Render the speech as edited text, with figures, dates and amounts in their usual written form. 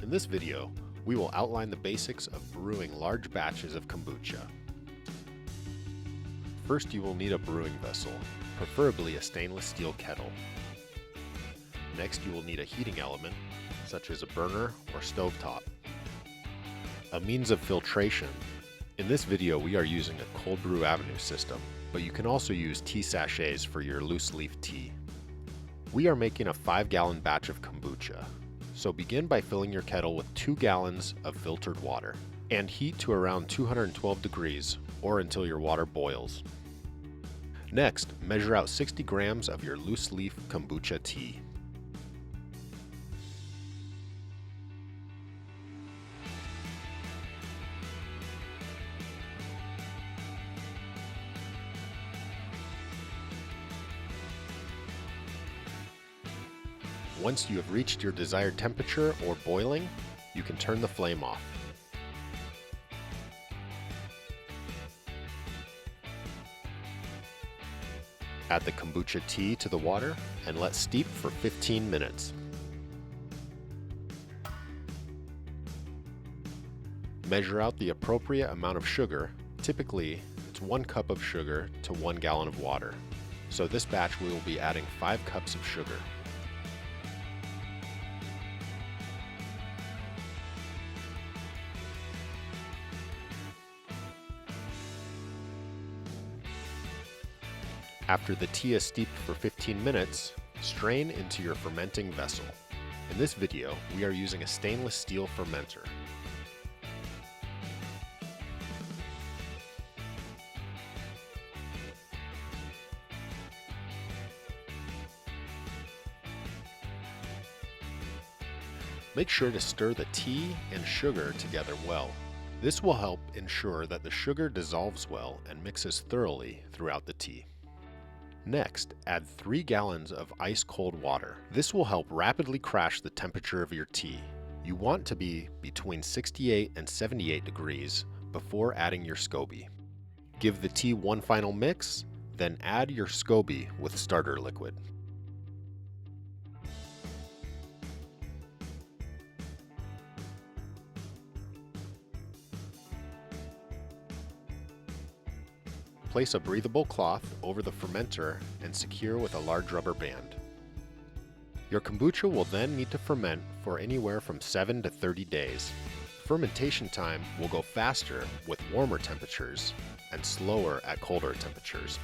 In this video, we will outline the basics of brewing large batches of kombucha. First, you will need a brewing vessel, preferably a stainless steel kettle. Next, you will need a heating element, such as a burner or stovetop. A means of filtration. In this video, we are using a cold brew avenue system, but you can also use tea sachets for your loose leaf tea. We are making a 5-gallon batch of kombucha, so begin by filling your kettle with 2 gallons of filtered water and heat to around 212 degrees or until your water boils. Next, measure out 60 grams of your loose leaf kombucha tea. Once you have reached your desired temperature or boiling, you can turn the flame off. Add the kombucha tea to the water and let steep for 15 minutes. Measure out the appropriate amount of sugar. Typically, it's 1 cup of sugar to 1 gallon of water. So this batch we will be adding 5 cups of sugar. After the tea is steeped for 15 minutes, strain into your fermenting vessel. In this video, we are using a stainless steel fermenter. Make sure to stir the tea and sugar together well. This will help ensure that the sugar dissolves well and mixes thoroughly throughout the tea. Next, add 3 gallons of ice-cold water. This will help rapidly crash the temperature of your tea. You want to be between 68 and 78 degrees before adding your scobie. Give the tea one final mix, then add your scobie with starter liquid. Place a breathable cloth over the fermenter and secure with a large rubber band. Your kombucha will then need to ferment for anywhere from 7 to 30 days. Fermentation time will go faster with warmer temperatures and slower at colder temperatures.